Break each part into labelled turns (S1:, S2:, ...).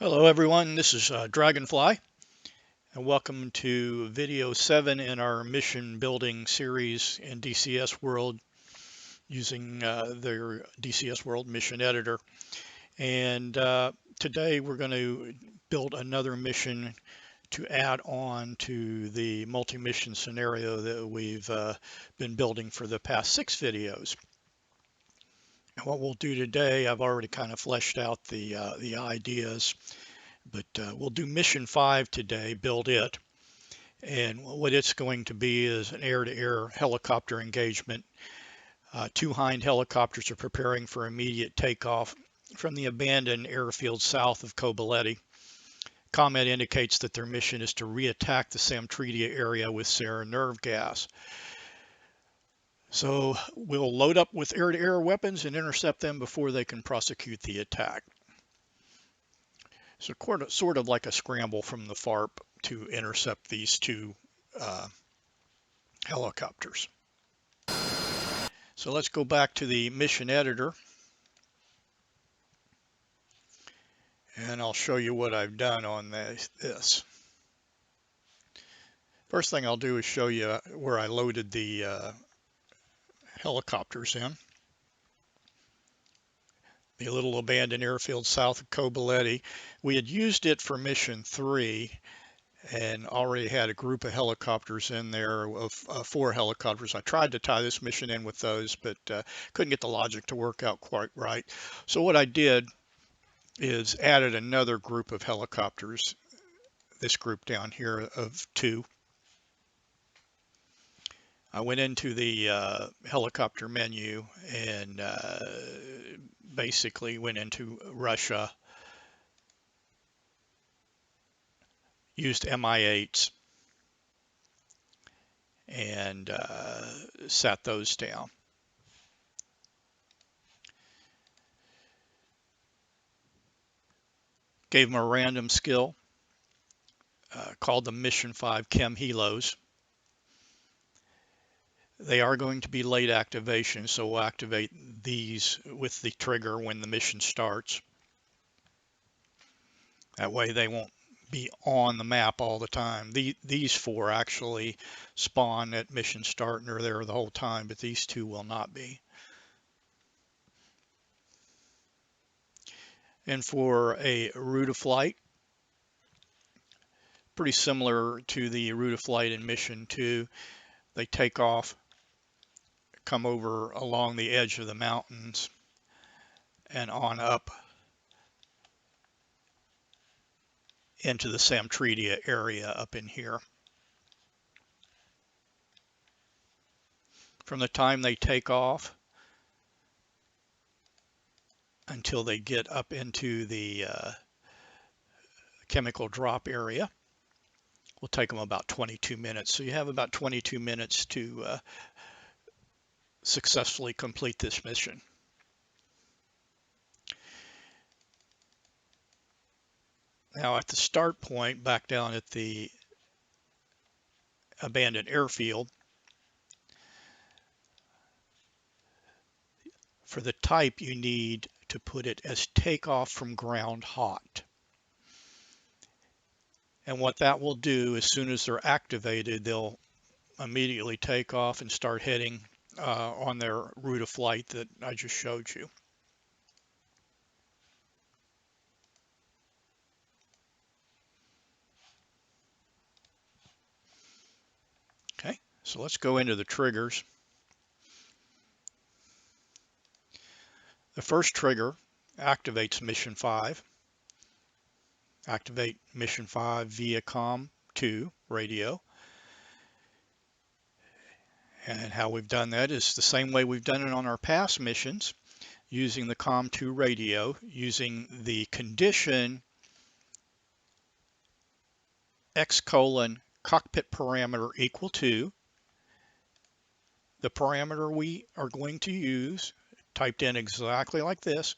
S1: Hello everyone, this is Dragonfly, and welcome to video 7 in our mission building series in DCS World using their DCS World mission editor. And today we're going to build another mission to add on to the multi-mission scenario that we've been building for the past 6 videos. And what we'll do today, I've already kind of fleshed out the ideas. But we'll do mission 5 today, build it. And what it's going to be is an air-to-air helicopter engagement. 2 Hind helicopters are preparing for immediate takeoff from the abandoned airfield south of Kobaleti. Comment indicates that their mission is to reattack the Samtredia area with sarin nerve gas. So we'll load up with air-to-air weapons and intercept them before they can prosecute the attack. So sort of like a scramble from the FARP to intercept these 2 helicopters. So let's go back to the mission editor. And I'll show you what I've done on this. First thing I'll do is show you where I loaded the helicopters in. The little abandoned airfield south of Kobaleti. We had used it for mission 3 and already had a group of helicopters in there of 4 helicopters. I tried to tie this mission in with those, but couldn't get the logic to work out quite right. So what I did is added another group of helicopters, this group down here of 2. I went into the helicopter menu and basically went into Russia, used MI8s, and sat those down. Gave them a random skill, called them Mission 5 Chem Helos. They are going to be late activation, so we'll activate these with the trigger when the mission starts. That way they won't be on the map all the time. These 4 actually spawn at mission start and are there the whole time, but these 2 will not be. And for a route of flight, pretty similar to the route of flight in mission 2, they take off, come over along the edge of the mountains and on up into the Samtredia area up in here. From the time they take off until they get up into the chemical drop area will take them about 22 minutes. So you have about 22 minutes to successfully complete this mission. Now at the start point, back down at the abandoned airfield, for the type you need to put it as takeoff from ground hot. And what that will do, as soon as they're activated, they'll immediately take off and start heading on their route of flight that I just showed you. Okay, so let's go into the triggers. The first trigger activates mission 5. Activate mission 5 via COM2 radio. And how we've done that is the same way we've done it on our past missions, using the COM2 radio, using the condition x:"cockpit parameter equal to the parameter we are going to use, typed in exactly like this,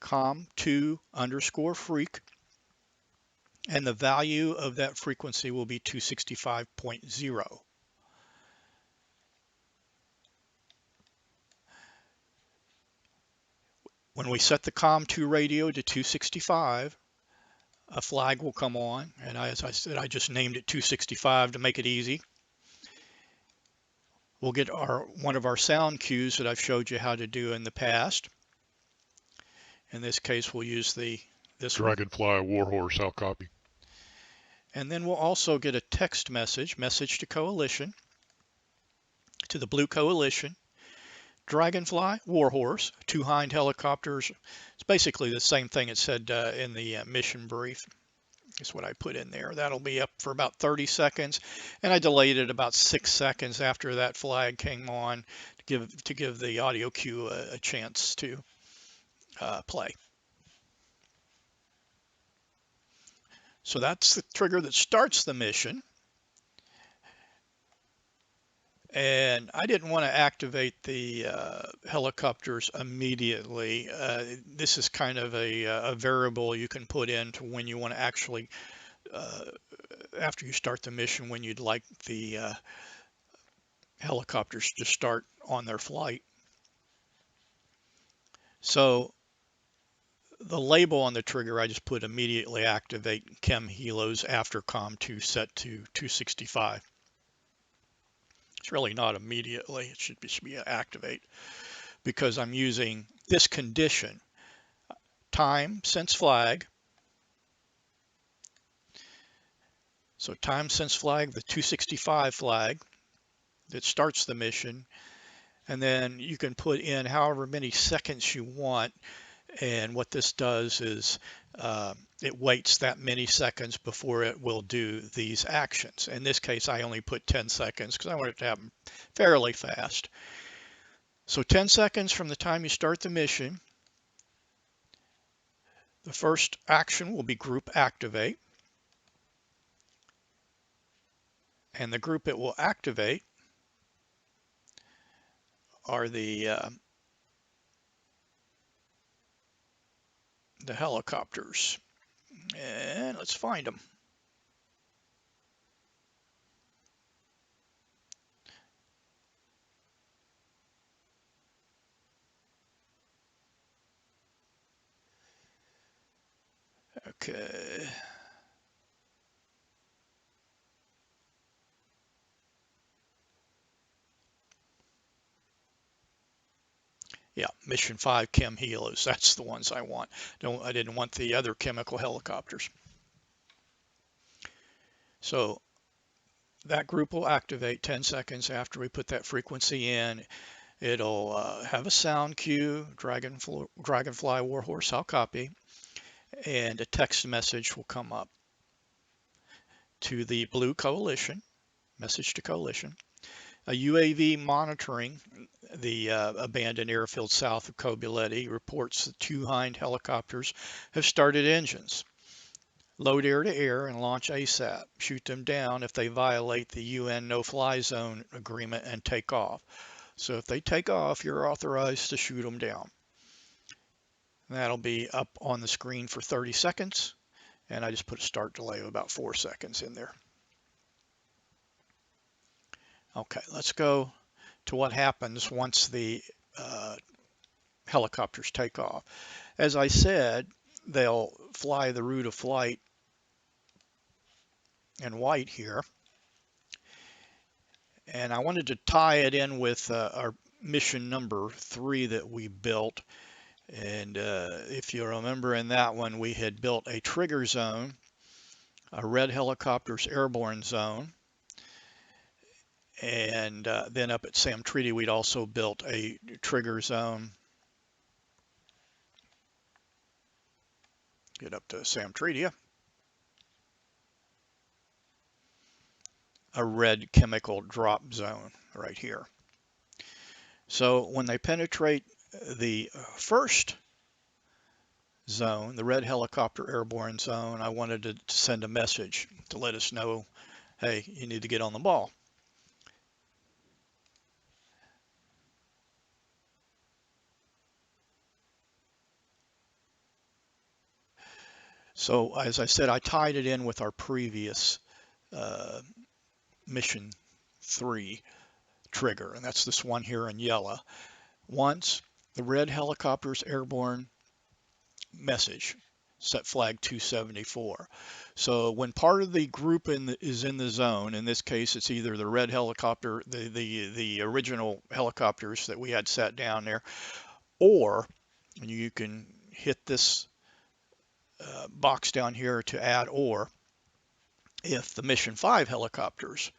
S1: com2_freq, and the value of that frequency will be 265.0. When we set the COM2 radio to 265, a flag will come on, and as I said, I just named it 265 to make it easy. We'll get one of our sound cues that I've showed you how to do in the past. In this case, we'll use this
S2: Dragonfly Warhorse, I'll copy.
S1: And then we'll also get a text message to Coalition, to the Blue Coalition. Dragonfly, Warhorse, 2 Hind helicopters. It's basically the same thing it said in the mission brief. Is what I put in there. That'll be up for about 30 seconds, and I delayed it about 6 seconds after that flag came on to give the audio cue a chance to play. So that's the trigger that starts the mission. And I didn't want to activate the helicopters immediately. This is kind of a variable you can put in to when you want to actually, after you start the mission, when you'd like the helicopters to start on their flight. So the label on the trigger, I just put immediately activate chem helos after COM2 set to 265. It's really not immediately, it should be activate, because I'm using this condition, time since flag. So time since flag, the 265 flag that starts the mission, and then you can put in however many seconds you want. And what this does is it waits that many seconds before it will do these actions. In this case, I only put 10 seconds because I want it to happen fairly fast. So 10 seconds from the time you start the mission, the first action will be group activate. And the group it will activate are the helicopters. And let's find them. Okay. Yeah, Mission 5 Chem Helos. That's the ones I want. I didn't want the other chemical helicopters. So that group will activate 10 seconds after we put that frequency in. It'll have a sound cue, Dragonfly Warhorse, I'll copy, and a text message will come up to the Blue Coalition, message to Coalition. A UAV monitoring the abandoned airfield south of Kobuleti reports the 2 Hind helicopters have started engines. Load air-to-air and launch ASAP. Shoot them down if they violate the UN no-fly zone agreement and take off. So if they take off, you're authorized to shoot them down. That'll be up on the screen for 30 seconds, and I just put a start delay of about 4 seconds in there. Okay, let's go to what happens once the helicopters take off. As I said, they'll fly the route of flight in white here. And I wanted to tie it in with our mission number 3 that we built. And if you remember in that one, we had built a trigger zone, a red helicopters airborne zone. And then up at Samtredia, we'd also built a trigger zone. Get up to Samtredia. A red chemical drop zone right here. So when they penetrate the first zone, the red helicopter airborne zone, I wanted to send a message to let us know, hey, you need to get on the ball. So as I said, I tied it in with our previous mission 3 trigger, and that's this one here in yellow. Once the red helicopter's airborne message set flag 274. So when part of the group is in the zone, in this case it's either the red helicopter, the original helicopters that we had set down there, or you can hit this box down here to add or if the mission 5 helicopters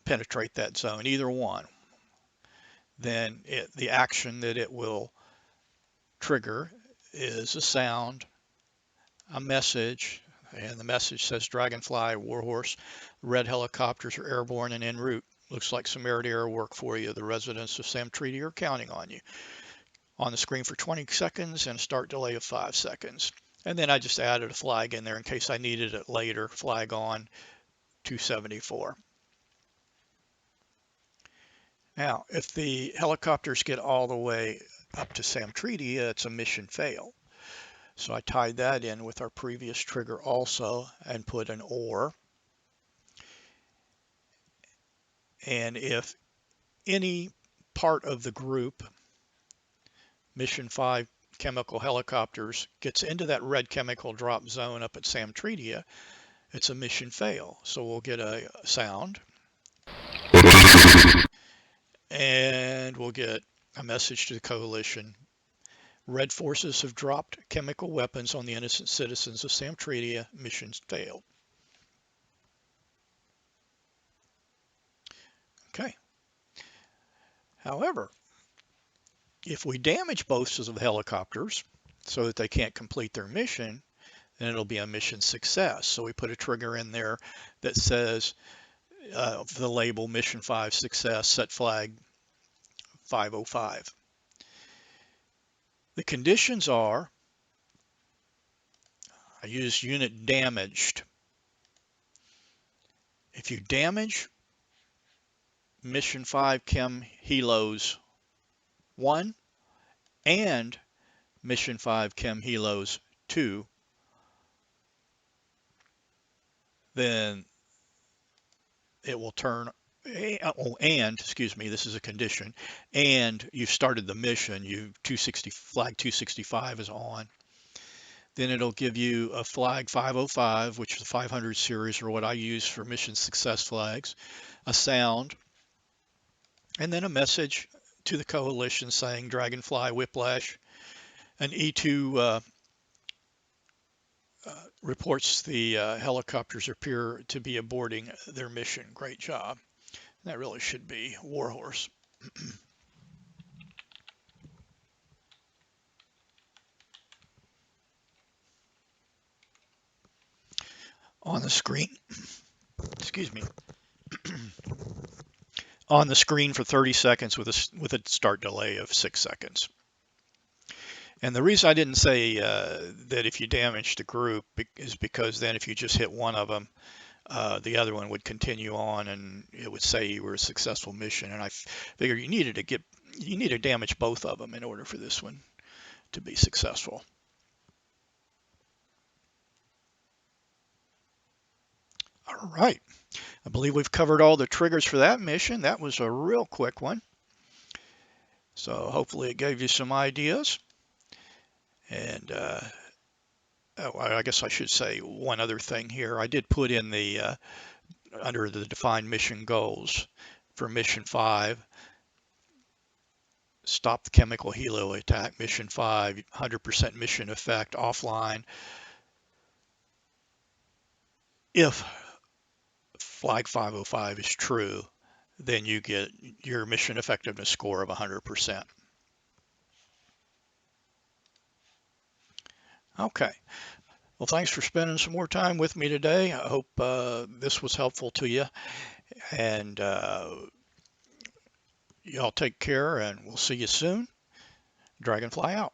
S1: penetrate that zone, either one, then the action that it will trigger is a sound, a message, and the message says Dragonfly, Warhorse, red helicopters are airborne and en route. Looks like some air-to-air work for you. The residents of Samtredia are counting on you. On the screen for 20 seconds and a start delay of 5 seconds. And then I just added a flag in there in case I needed it later. Flag on 274. Now, if the helicopters get all the way up to Samtredia, it's a mission fail. So I tied that in with our previous trigger also and put an or. And if any part of the group, mission 5 chemical helicopters, gets into that red chemical drop zone up at Samtredia, it's a mission fail. So we'll get a sound. And we'll get a message to the coalition. Red forces have dropped chemical weapons on the innocent citizens of Samtredia. Missions failed. Okay. However, if we damage both of the helicopters so that they can't complete their mission, then it'll be a mission success. So we put a trigger in there that says the label mission 5 success, set flag 505. The conditions are, I use unit damaged. If you damage mission 5 chem helos 1 and mission 5 chem helos 2, then it will turn, and excuse me, this is a condition, and you've started the mission, flag 265 is on, then it'll give you a flag 505, which is the 500 series, or what I use for mission success flags, a sound, and then a message to the coalition saying Dragonfly, Whiplash. An E2 reports the helicopters appear to be aborting their mission. Great job. That really should be Warhorse. On the screen, excuse me, on the screen for 30 seconds with a start delay of 6 seconds. And the reason I didn't say that if you damage the group is because then if you just hit one of them, the other one would continue on and it would say you were a successful mission. And I figured you needed to damage both of them in order for this one to be successful. All right. I believe we've covered all the triggers for that mission. That was a real quick one. So hopefully it gave you some ideas. And I guess I should say one other thing here. I did put in the under the defined mission goals for mission 5, stop the chemical helo attack. Mission 5, 100% mission effect offline. If flag 505 is true, then you get your mission effectiveness score of 100%. Okay. Well, thanks for spending some more time with me today. I hope this was helpful to you. And y'all take care, and we'll see you soon. Dragonfly out.